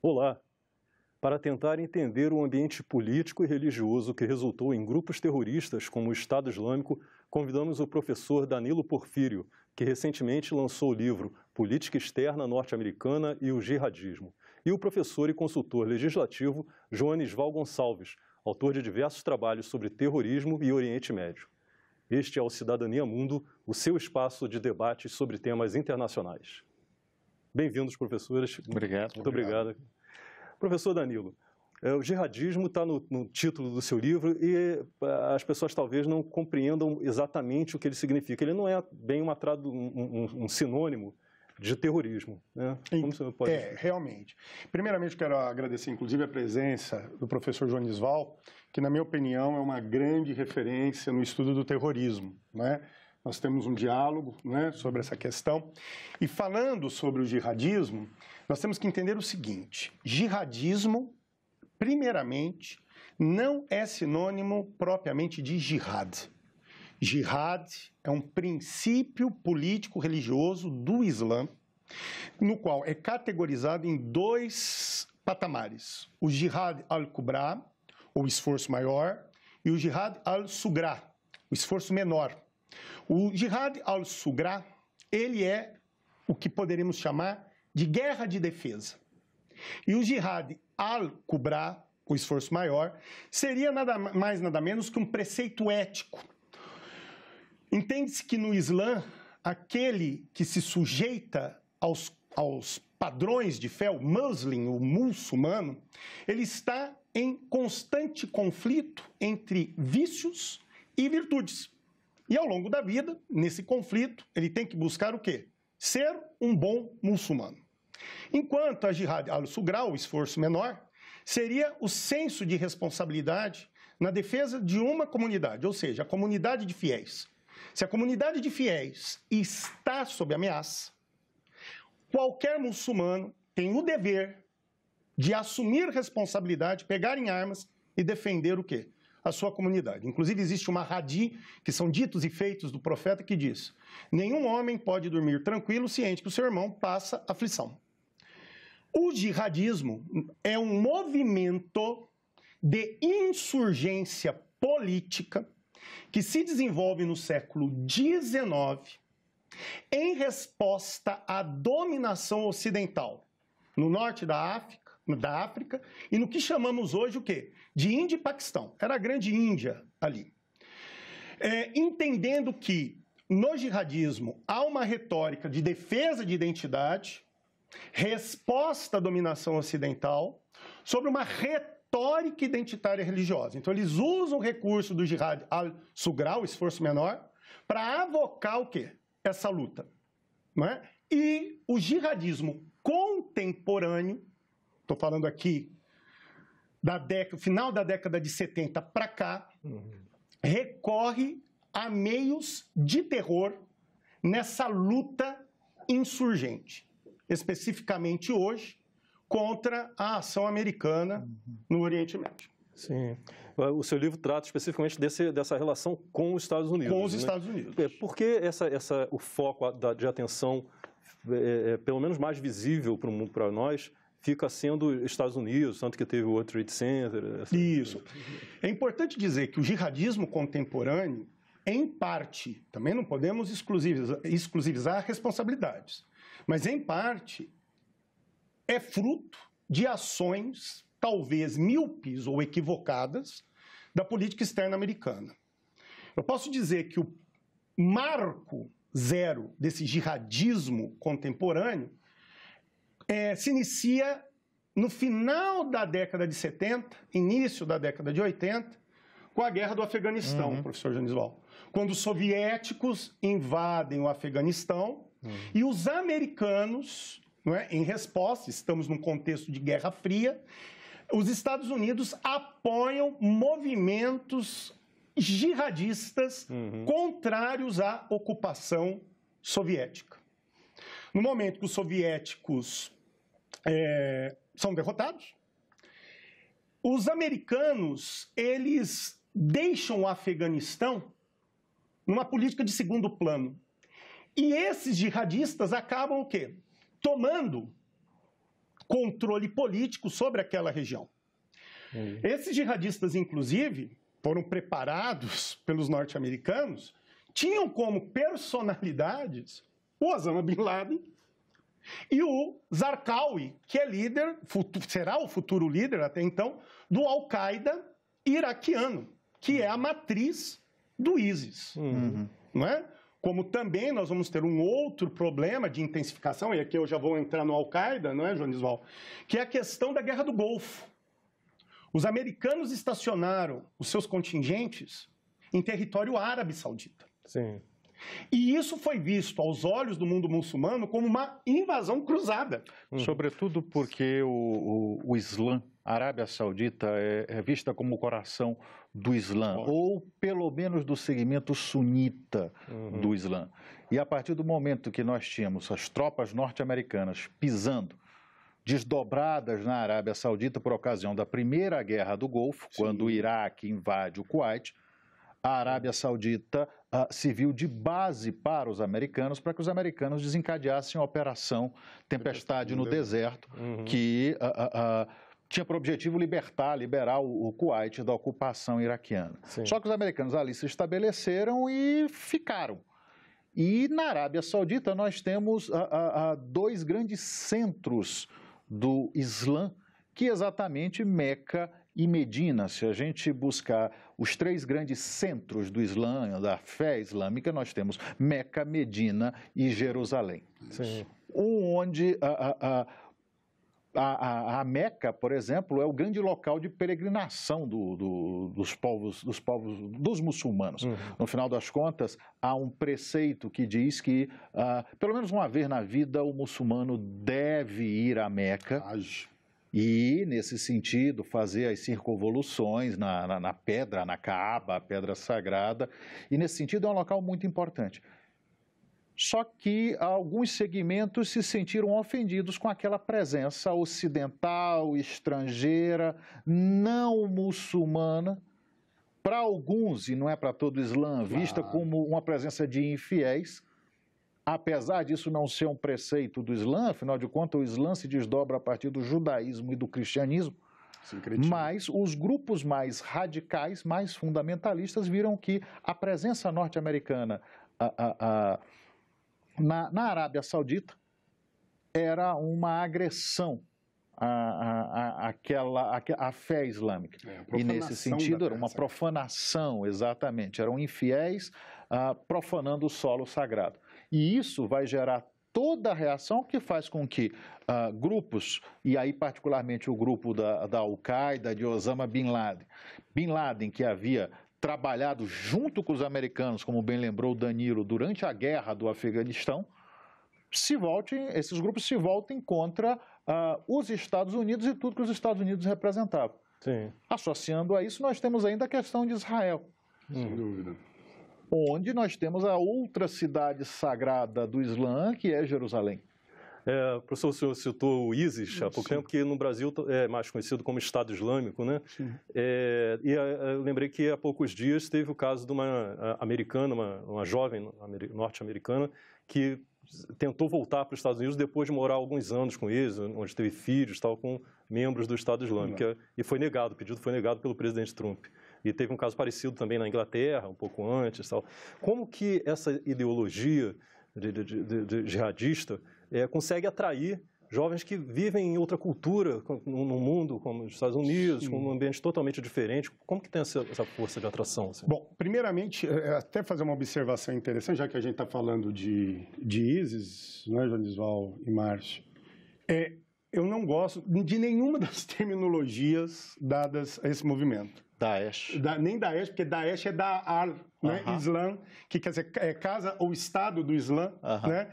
Olá! Para tentar entender o ambiente político e religioso que resultou em grupos terroristas como o Estado Islâmico, convidamos o professor Danilo Porfírio, que recentemente lançou o livro Política Externa Norte-Americana e o Jihadismo, e o professor e consultor legislativo Joanes Val Gonçalves, autor de diversos trabalhos sobre terrorismo e Oriente Médio. Este é o Cidadania Mundo, o seu espaço de debates sobre temas internacionais. Bem-vindos, professores. Obrigado. Muito obrigado. Professor Danilo, o jihadismo está no título do seu livro e as pessoas talvez não compreendam exatamente o que ele significa. Ele não é bem um sinônimo de terrorismo, né? Como você pode... Realmente. Primeiramente, quero agradecer, inclusive, a presença do professor Joanes Val, que, na minha opinião, é uma grande referência no estudo do terrorismo, né? Nós temos um diálogo, né, sobre essa questão. E falando sobre o jihadismo, nós temos que entender o seguinte: jihadismo, primeiramente, não é sinônimo propriamente de jihad. Jihad é um princípio político-religioso do Islã, no qual é categorizado em dois patamares: o jihad al-kubra, o esforço maior, e o jihad al-sugra, o esforço menor. O jihad al-sugra, ele é o que poderíamos chamar de guerra de defesa. E o jihad al-kubra, o esforço maior, seria nada mais nada menos que um preceito ético. Entende-se que no Islã, aquele que se sujeita aos padrões de fé, o muçulmano, ele está em constante conflito entre vícios e virtudes. E ao longo da vida, nesse conflito, ele tem que buscar o quê? Ser um bom muçulmano. Enquanto a jihad al-sugra, o esforço menor, seria o senso de responsabilidade na defesa de uma comunidade, ou seja, a comunidade de fiéis. Se a comunidade de fiéis está sob ameaça, qualquer muçulmano tem o dever de assumir responsabilidade, pegar em armas e defender o quê? A sua comunidade. Inclusive, existe uma hadith, que são ditos e feitos do profeta, que diz: nenhum homem pode dormir tranquilo, ciente que o seu irmão passa aflição. O jihadismo é um movimento de insurgência política que se desenvolve no século XIX em resposta à dominação ocidental no norte da África e no que chamamos hoje o quê? De Índia e Paquistão. Era a grande Índia ali. Entendendo que no jihadismo há uma retórica de defesa de identidade, resposta à dominação ocidental, sobre uma retórica identitária religiosa. Então eles usam o recurso do jihad al-sugra, o esforço menor, para avocar o quê? Essa luta. Não é? E o jihadismo contemporâneo, estou falando aqui final da década de 70 para cá, recorre a meios de terror nessa luta insurgente, especificamente hoje, contra a ação americana no Oriente Médio. Sim. O seu livro trata especificamente dessa relação com os Estados Unidos. Com os Estados Unidos. Por que o foco de atenção, pelo menos mais visível para nós, fica sendo Estados Unidos, tanto que teve o World Trade Center? Isso. É importante dizer que o jihadismo contemporâneo, em parte, também não podemos exclusivizar responsabilidades, mas em parte é fruto de ações talvez míopes ou equivocadas da política externa americana. Eu posso dizer que o marco zero desse jihadismo contemporâneo se inicia no final da década de 70, início da década de 80, com a guerra do Afeganistão, professor Janisval. Quando os soviéticos invadem o Afeganistão e os americanos, não é, em resposta, estamos num contexto de Guerra Fria, os Estados Unidos apoiam movimentos jihadistas contrários à ocupação soviética. No momento que os soviéticos são derrotados, os americanos, eles deixam o Afeganistão numa política de segundo plano. E esses jihadistas acabam o quê? Tomando controle político sobre aquela região. Esses jihadistas, inclusive, foram preparados pelos norte-americanos, tinham como personalidades o Osama Bin Laden e o Zarqawi, que é líder, será o futuro líder até então, do Al-Qaeda iraquiano, que é a matriz do ISIS. Não é? Como também nós vamos ter um outro problema de intensificação, e aqui eu já vou entrar no Al-Qaeda, não é, Joanisval? Que é a questão da Guerra do Golfo. Os americanos estacionaram os seus contingentes em território árabe saudita. Sim. E isso foi visto aos olhos do mundo muçulmano como uma invasão cruzada. Sobretudo porque o Islã, a Arábia Saudita, é vista como o coração do Islã, ou pelo menos do segmento sunita do Islã. E a partir do momento que nós tínhamos as tropas norte-americanas pisando, desdobradas na Arábia Saudita por ocasião da Primeira Guerra do Golfo, quando o Iraque invade o Kuwait, a Arábia Saudita se viu de base para os americanos, para que os americanos desencadeassem a Operação Tempestade no Deserto, que tinha por objetivo liberar o Kuwait da ocupação iraquiana. Sim. Só que os americanos ali se estabeleceram e ficaram. E na Arábia Saudita nós temos dois grandes centros do Islã, que é exatamente Meca e Medina. Se a gente buscar os três grandes centros do Islã, da fé islâmica, nós temos Meca, Medina e Jerusalém. Sim. Onde a Meca, por exemplo, é o grande local de peregrinação dos muçulmanos. No final das contas, há um preceito que diz que, pelo menos uma vez na vida, o muçulmano deve ir à Meca. E, nesse sentido, fazer as circunvoluções na pedra, na Kaaba, a pedra sagrada. E, nesse sentido, é um local muito importante. Só que alguns segmentos se sentiram ofendidos com aquela presença ocidental, estrangeira, não muçulmana, para alguns, e não é para todo o Islã, vista como uma presença de infiéis. Apesar disso não ser um preceito do Islã, afinal de contas o Islã se desdobra a partir do judaísmo e do cristianismo, mas os grupos mais radicais, mais fundamentalistas, viram que a presença norte-americana na Arábia Saudita era uma agressão à fé islâmica. E nesse sentido era uma profanação, exatamente, eram infiéis profanando o solo sagrado. E isso vai gerar toda a reação que faz com que grupos, e aí particularmente o grupo da Al-Qaeda, de Osama Bin Laden, que havia trabalhado junto com os americanos, como bem lembrou o Danilo, durante a guerra do Afeganistão, esses grupos se voltem contra os Estados Unidos e tudo que os Estados Unidos representavam. Sim. Associando a isso, nós temos ainda a questão de Israel. Sem dúvida. Onde nós temos a outra cidade sagrada do Islã, que é Jerusalém. Professor, o senhor citou o ISIS há pouco tempo, que no Brasil é mais conhecido como Estado Islâmico, né? Eu lembrei que há poucos dias teve o caso de uma americana, uma jovem norte-americana, que tentou voltar para os Estados Unidos depois de morar alguns anos com eles, onde teve filhos, tal, com membros do Estado Islâmico. E foi negado, o pedido foi negado pelo presidente Trump. E teve um caso parecido também na Inglaterra, um pouco antes. Tal. Como que essa ideologia de jihadista consegue atrair jovens que vivem em outra cultura, num mundo como os Estados Unidos, com um ambiente totalmente diferente? Como que tem essa força de atração? Assim? Bom, primeiramente, até fazer uma observação interessante, já que a gente está falando de ISIS, não é, Joanisval e Márcio? Eu não gosto de nenhuma das terminologias dadas a esse movimento. Daesh. Nem Daesh, porque Daesh é da Al, né? Islã, que quer dizer casa ou Estado do Islã. Né?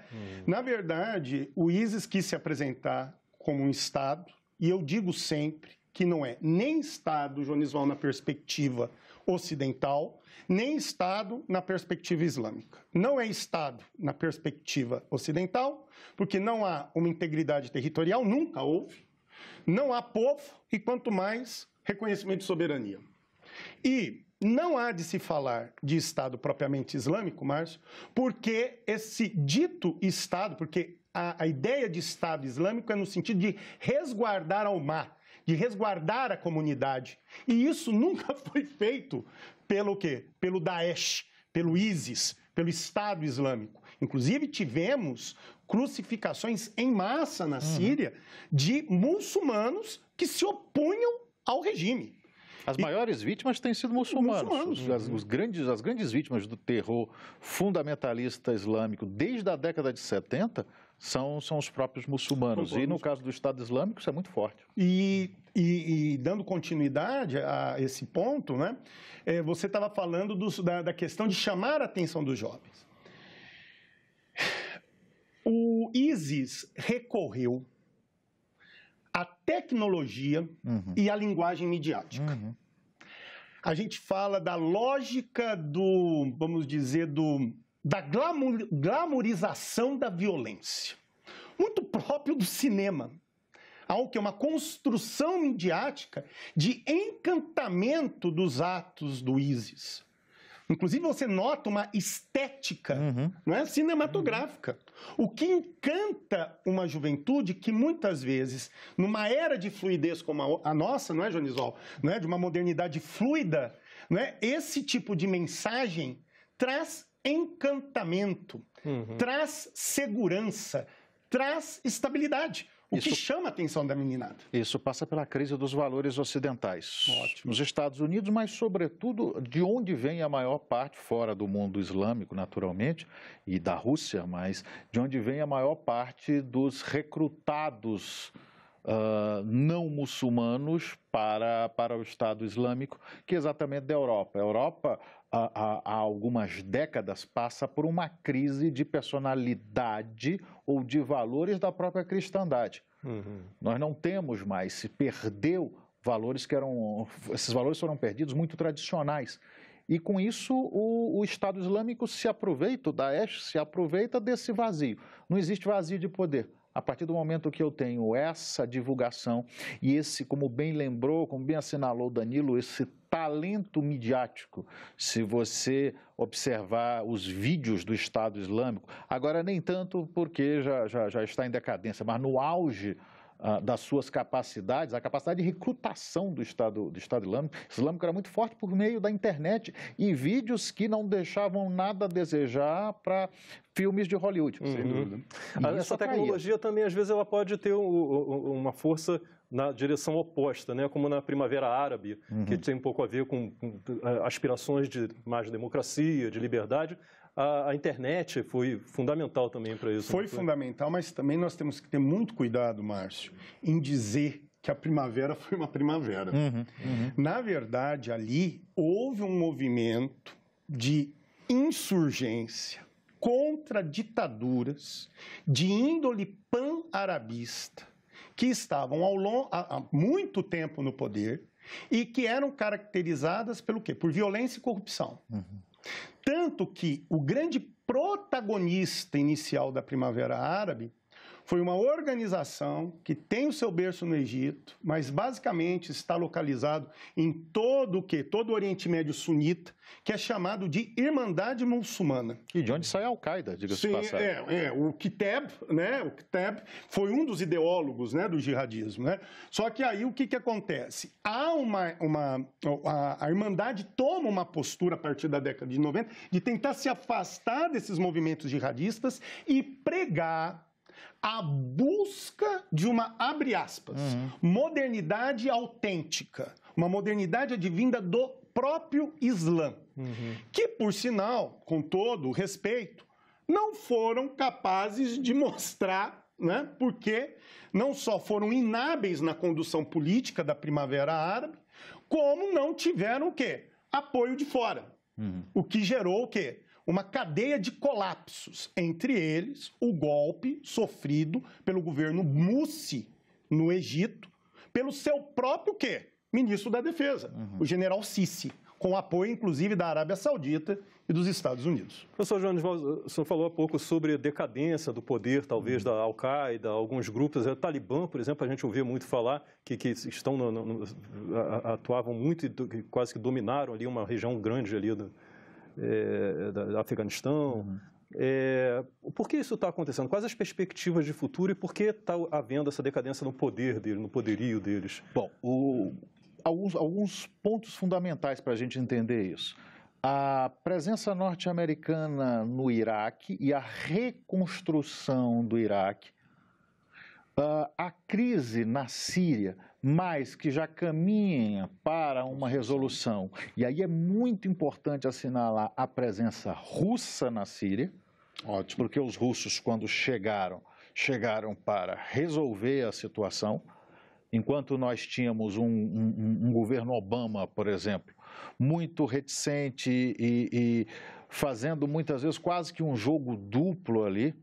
Na verdade, o ISIS quis se apresentar como um Estado, e eu digo sempre que não é nem Estado, Joanisval, na perspectiva ocidental, nem Estado na perspectiva islâmica. Não é Estado na perspectiva ocidental, porque não há uma integridade territorial, nunca houve, não há povo e, quanto mais, reconhecimento de soberania. E não há de se falar de Estado propriamente islâmico, Márcio, porque esse dito Estado, porque a ideia de Estado Islâmico é no sentido de resguardar a Ummah, de resguardar a comunidade. E isso nunca foi feito pelo quê? Pelo Daesh, pelo ISIS, pelo Estado Islâmico. Inclusive, tivemos crucificações em massa na Síria de muçulmanos que se opunham ao regime. As maiores vítimas têm sido muçulmanos. As grandes vítimas do terror fundamentalista islâmico desde a década de 70 são os próprios muçulmanos. E no caso do Estado Islâmico, isso é muito forte. E dando continuidade a esse ponto, né, você estava falando da questão de chamar a atenção dos jovens. O ISIS recorreu à tecnologia e à linguagem midiática. A gente fala da lógica vamos dizer, da glamorização da violência, muito próprio do cinema. Algo que é uma construção midiática de encantamento dos atos do ISIS. Inclusive, você nota uma estética, não é, cinematográfica. O que encanta uma juventude que, muitas vezes, numa era de fluidez como a nossa, não é, Jonisval? Não é? De uma modernidade fluida, não é? Esse tipo de mensagem traz encantamento, traz segurança, traz estabilidade. O que chama a atenção da meninada. Isso passa pela crise dos valores ocidentais. Ótimo. Nos Estados Unidos, mas, sobretudo, de onde vem a maior parte, fora do mundo islâmico, naturalmente, e da Rússia, mas de onde vem a maior parte dos recrutados não muçulmanos para o Estado Islâmico, que é exatamente da Europa. A Europa, há algumas décadas, passa por uma crise de personalidade ou de valores da própria cristandade. Nós não temos mais, se perdeu valores esses valores foram perdidos, muito tradicionais. E com isso o Estado Islâmico se aproveita, o Daesh se aproveita desse vazio. Não existe vazio de poder. A partir do momento que eu tenho essa divulgação e esse, como bem lembrou, como bem assinalou o Danilo, esse talento midiático, se você observar os vídeos do Estado Islâmico, agora nem tanto porque já está em decadência, mas no auge das suas capacidades, a capacidade de recrutação do Estado Islâmico era muito forte por meio da internet e vídeos que não deixavam nada a desejar para filmes de Hollywood. Sem dúvida. Essa tecnologia também, às vezes, ela pode ter uma força na direção oposta, né? Como na Primavera Árabe, que tem um pouco a ver com aspirações de mais democracia, de liberdade. A internet foi fundamental também para isso. Foi fundamental, mas também nós temos que ter muito cuidado, Márcio, em dizer que a primavera foi uma primavera. Na verdade, ali houve um movimento de insurgência contra ditaduras de índole pan-arabista que estavam há muito tempo no poder e que eram caracterizadas pelo quê? Por violência e corrupção. Tanto que o grande protagonista inicial da Primavera Árabe foi uma organização que tem o seu berço no Egito, mas basicamente está localizado em todo o Oriente Médio sunita, que é chamado de Irmandade Muçulmana. E de onde sai a Al-Qaeda, diga-se de passagem. O Kiteb, né? O Kiteb foi um dos ideólogos, né, do jihadismo, né? Só que aí o que acontece? A Irmandade toma uma postura a partir da década de 90 de tentar se afastar desses movimentos jihadistas e pregar a busca de uma, abre aspas, modernidade autêntica, uma modernidade advinda do próprio Islã, que, por sinal, com todo o respeito, não foram capazes de mostrar, né, porque não só foram inábeis na condução política da Primavera Árabe, como não tiveram o quê? Apoio de fora. O que gerou o quê? Uma cadeia de colapsos, entre eles o golpe sofrido pelo governo Mursi no Egito, pelo seu próprio quê? Ministro da Defesa, o general Sisi, com apoio inclusive da Arábia Saudita e dos Estados Unidos. Professor Jones, o senhor falou há pouco sobre a decadência do poder, talvez, da Al-Qaeda, alguns grupos. O Talibã, por exemplo, a gente ouvia muito falar que estão atuavam muito e quase que dominaram ali uma região grande ali da Afeganistão. Por que isso está acontecendo? Quais as perspectivas de futuro e por que está havendo essa decadência no poder dele, no poderio deles? Bom, alguns pontos fundamentais para a gente entender isso. A presença norte-americana no Iraque e a reconstrução do Iraque, a crise na Síria, mas que já caminha para uma resolução. E aí é muito importante assinalar a presença russa na Síria. Ótimo. Porque os russos, quando chegaram para resolver a situação, enquanto nós tínhamos um governo Obama, por exemplo, muito reticente e fazendo muitas vezes quase que um jogo duplo ali,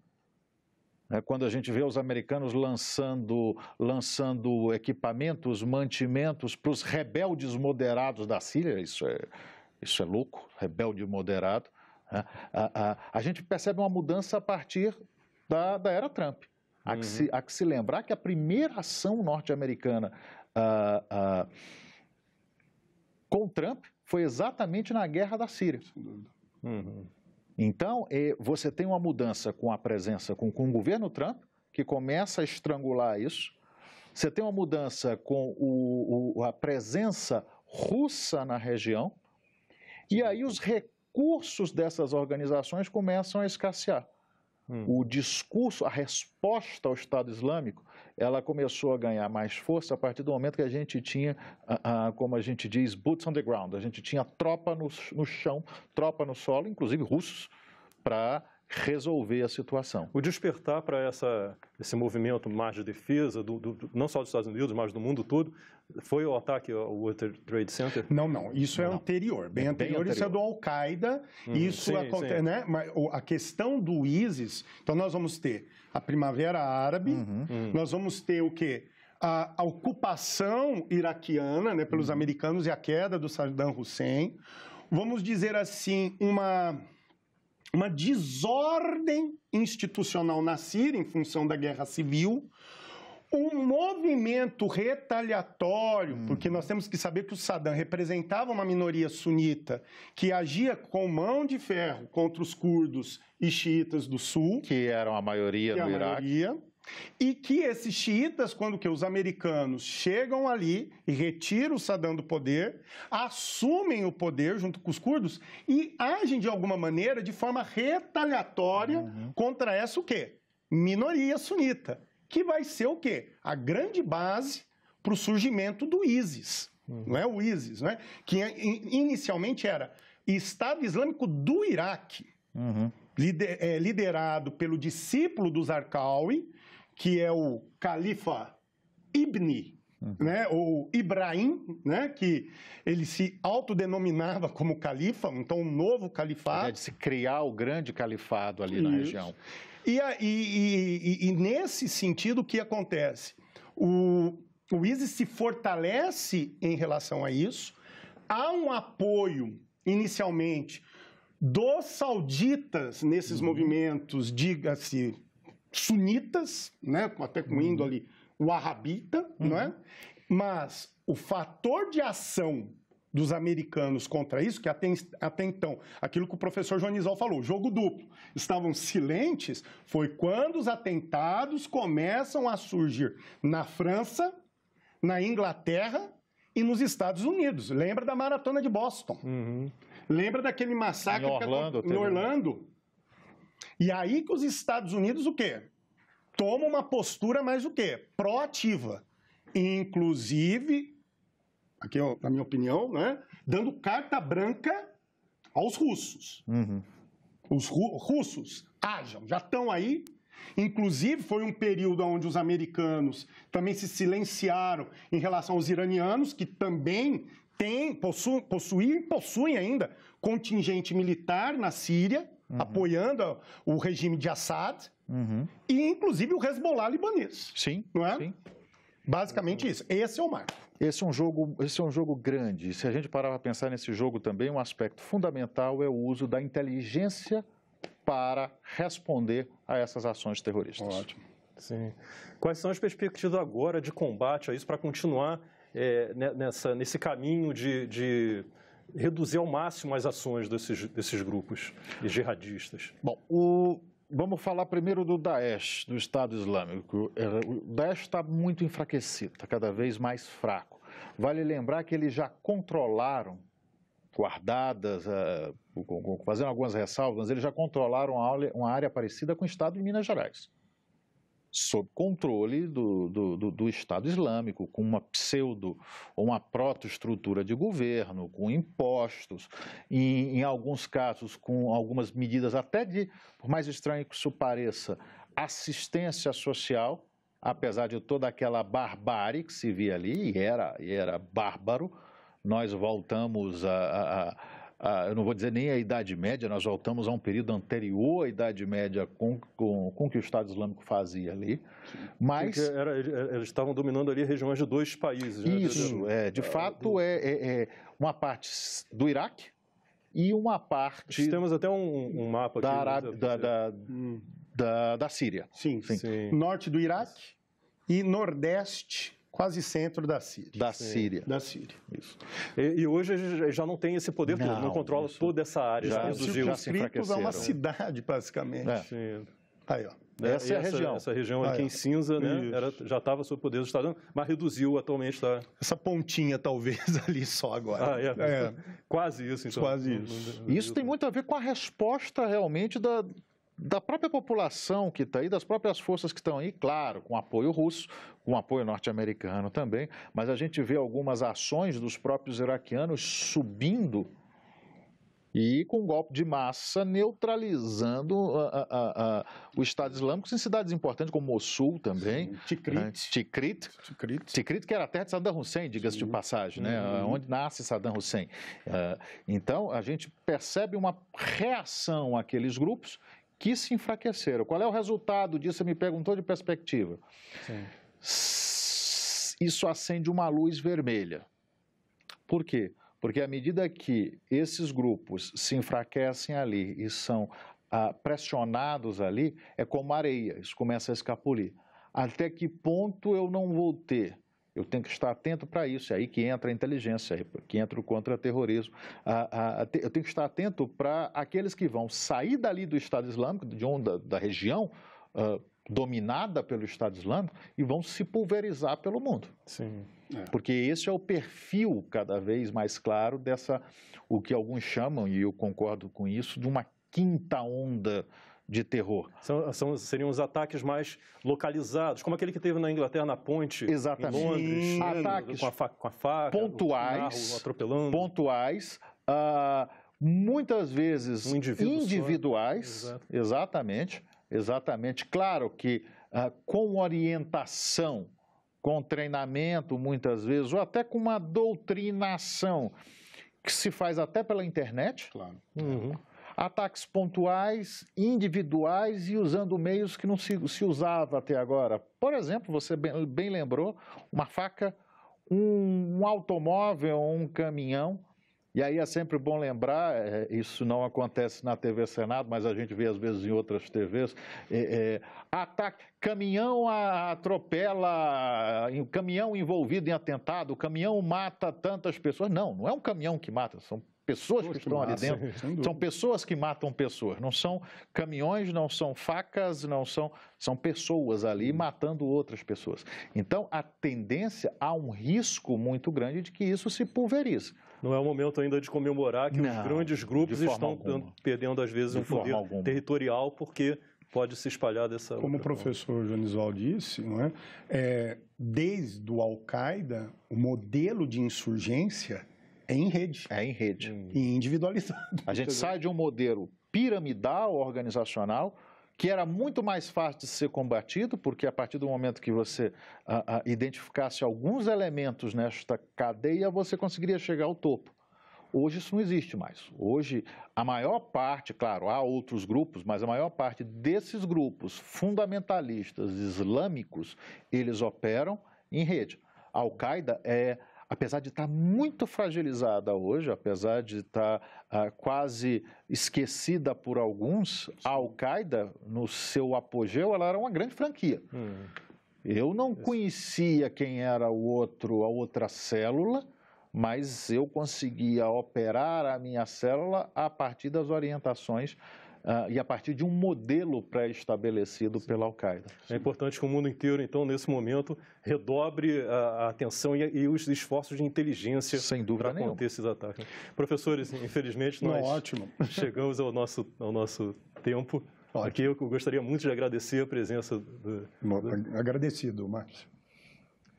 né? Quando a gente vê os americanos lançando equipamentos, mantimentos para os rebeldes moderados da Síria, isso é louco, rebelde moderado. A gente percebe uma mudança a partir da era Trump. Há que se lembrar que a primeira ação norte-americana com Trump foi exatamente na guerra da Síria. Então, você tem uma mudança com a presença, com o governo Trump, que começa a estrangular isso. Você tem uma mudança com a presença russa na região. E aí os recursos dessas organizações começam a escassear. O discurso, a resposta ao Estado Islâmico, ela começou a ganhar mais força a partir do momento que a gente tinha, como a gente diz, boots on the ground. A gente tinha tropa no chão, tropa no solo, inclusive russos, para resolver a situação. O despertar para esse movimento mais de defesa, não só dos Estados Unidos, mas do mundo todo, foi o ataque ao World Trade Center? Não. Isso é anterior, bem anterior. Isso é do Al-Qaeda. Isso acontece, né? Mas a questão do ISIS, então nós vamos ter a Primavera Árabe, nós vamos ter o quê? A ocupação iraquiana, né, pelos americanos e a queda do Saddam Hussein. Vamos dizer assim, uma desordem institucional na Síria em função da guerra civil, um movimento retaliatório, porque nós temos que saber que o Saddam representava uma minoria sunita que agia com mão de ferro contra os curdos e xiitas do sul. Que eram a maioria no Iraque. E que esses xiitas, quando que os americanos chegam ali e retiram o Saddam do poder, assumem o poder junto com os curdos e agem de alguma maneira de forma retaliatória contra essa o quê? Minoria sunita, que vai ser o quê? A grande base para o surgimento do ISIS. Não é o ISIS, não é? Que inicialmente era Estado Islâmico do Iraque, liderado pelo discípulo do Zarqawi, que é o Califa Ibn, né, ou Ibrahim, né, que ele se autodenominava como califa, então um novo califado. De se criar o grande califado ali na região. E nesse sentido, o que acontece? O ISIS se fortalece em relação a isso, há um apoio, inicialmente, dos sauditas nesses movimentos, diga-se, sunitas, né, até com índole wahhabita, não é? Mas o fator de ação dos americanos contra isso, que até então, aquilo que o professor Joanizal falou, jogo duplo, estavam silentes, foi quando os atentados começam a surgir na França, na Inglaterra e nos Estados Unidos. Lembra da Maratona de Boston? Lembra daquele massacre em Orlando? E aí que os Estados Unidos, o quê? Tomam uma postura mais o quê? Proativa. Inclusive, aqui na minha opinião, né, dando carta branca aos russos. Os russos ajam, já estão aí. Inclusive, foi um período onde os americanos também se silenciaram em relação aos iranianos, que também possuem ainda contingente militar na Síria, apoiando o regime de Assad, e inclusive o Hezbollah libanês. Sim, não é? sim. Basicamente isso. Esse é o marco. Esse é um jogo grande. Se a gente parar para pensar nesse jogo também, um aspecto fundamental é o uso da inteligência para responder a essas ações terroristas. Ótimo. Sim. Quais são as perspectivas agora de combate a isso para continuar nesse caminho de reduzir ao máximo as ações desses grupos jihadistas? Bom, vamos falar primeiro do Daesh, do Estado Islâmico. O Daesh está muito enfraquecido, está cada vez mais fraco. Vale lembrar que eles já controlaram, guardadas, fazendo algumas ressalvas, eles já controlaram uma área parecida com o Estado de Minas Gerais, sob controle do Estado Islâmico, com uma ou uma protoestrutura de governo, com impostos, em alguns casos com algumas medidas até por mais estranho que isso pareça, assistência social, apesar de toda aquela barbárie que se via ali, e era bárbaro. Nós voltamos eu não vou dizer nem a Idade Média, nós voltamos a um período anterior à Idade Média com o que o Estado Islâmico fazia ali. Mas eles estavam dominando ali regiões de 2 países. Né? Isso, de fato, é uma parte do Iraque e uma parte... Nós temos até um mapa aqui. Da Síria. Sim. Norte do Iraque e nordeste, quase centro da Síria. Da Síria. Isso. E hoje já não tem esse poder todo, não controla toda essa área. Já circunscritos a uma cidade, basicamente. Sim. Aí, ó. Essa é a região. Essa região aqui em cinza, né, já estava sob poder do Estado, mas reduziu atualmente. Essa pontinha, talvez, ali só agora. Quase isso, então. Quase isso. Isso tem muito a ver com a resposta, realmente, da própria população que está aí, das próprias forças que estão aí, claro, com apoio russo, com apoio norte-americano também, mas a gente vê algumas ações dos próprios iraquianos subindo e com golpe de massa neutralizando o Estado Islâmico em cidades importantes como Mossul também. Tikrit, que era a terra de Saddam Hussein, diga-se de passagem, né? Onde nasce Saddam Hussein. Então, a gente percebe uma reação àqueles grupos que se enfraqueceram. Qual é o resultado disso? Você me perguntou de perspectiva. Isso acende uma luz vermelha. Por quê? Porque à medida que esses grupos se enfraquecem ali e são pressionados ali, é como areia, isso começa a escapulir. Até que ponto eu não vou ter? Eu tenho que estar atento para isso, é aí que entra a inteligência, é aí que entra o contra-terrorismo. Eu tenho que estar atento para aqueles que vão sair dali do Estado Islâmico, da região dominada pelo Estado Islâmico, e vão se pulverizar pelo mundo. Sim. Porque esse é o perfil cada vez mais claro o que alguns chamam, e eu concordo com isso, de uma quinta onda de terror. Seriam os ataques mais localizados, como aquele que teve na Inglaterra, na ponte, exatamente, em Londres, ataques com a faca, pontuais, carro, atropelando. Muitas vezes individuais, exatamente. Claro que com orientação, com treinamento, muitas vezes, ou até com uma doutrinação, que se faz até pela internet. Claro. Ataques pontuais, individuais e usando meios que não se usava até agora. Por exemplo, você bem lembrou, uma faca, um automóvel, um caminhão. E aí é sempre bom lembrar, isso não acontece na TV Senado, mas a gente vê às vezes em outras TVs, ataque, caminhão atropela, caminhão envolvido em atentado, o caminhão mata tantas pessoas. Não é um caminhão que mata, são pessoas que estão ali dentro, são pessoas que matam pessoas, não são caminhões, não são facas, são pessoas ali matando outras pessoas. Então, a tendência, há um risco muito grande de que isso se pulverize. Não é o momento ainda de comemorar que os grandes grupos estão perdendo, às vezes, um poder territorial, porque pode se espalhar dessa... Como o professor Jonisval disse, não é? Desde o Al-Qaeda, o modelo de insurgência é em rede. E individualizado. A gente sai de um modelo piramidal, organizacional, que era muito mais fácil de ser combatido, porque a partir do momento que você identificasse alguns elementos nesta cadeia, você conseguiria chegar ao topo. Hoje isso não existe mais. Hoje, a maior parte, claro, há outros grupos, mas a maior parte desses grupos fundamentalistas islâmicos, eles operam em rede. A Al-Qaeda apesar de estar muito fragilizada hoje, apesar de estar quase esquecida por alguns, a Al-Qaeda, no seu apogeu, ela era uma grande franquia. Eu não conhecia quem era a outra célula, mas eu conseguia operar a minha célula a partir das orientações e a partir de um modelo pré-estabelecido pela Al-Qaeda. É importante que o mundo inteiro, então, nesse momento, redobre a atenção e os esforços de inteligência para conter esses ataques. Professores, infelizmente, nós chegamos ao nosso tempo. Aqui eu gostaria muito de agradecer a presença Agradecido, Márcio.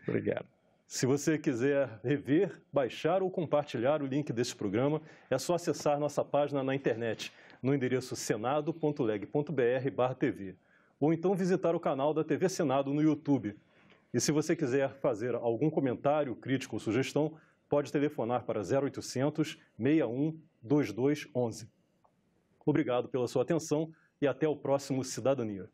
Obrigado. Se você quiser rever, baixar ou compartilhar o link desse programa, é só acessar nossa página na internet, no endereço senado.leg.br/tv, ou então visitar o canal da TV Senado no YouTube. E se você quiser fazer algum comentário, crítica ou sugestão, pode telefonar para 0800 61 2211. Obrigado pela sua atenção e até o próximo Cidadania.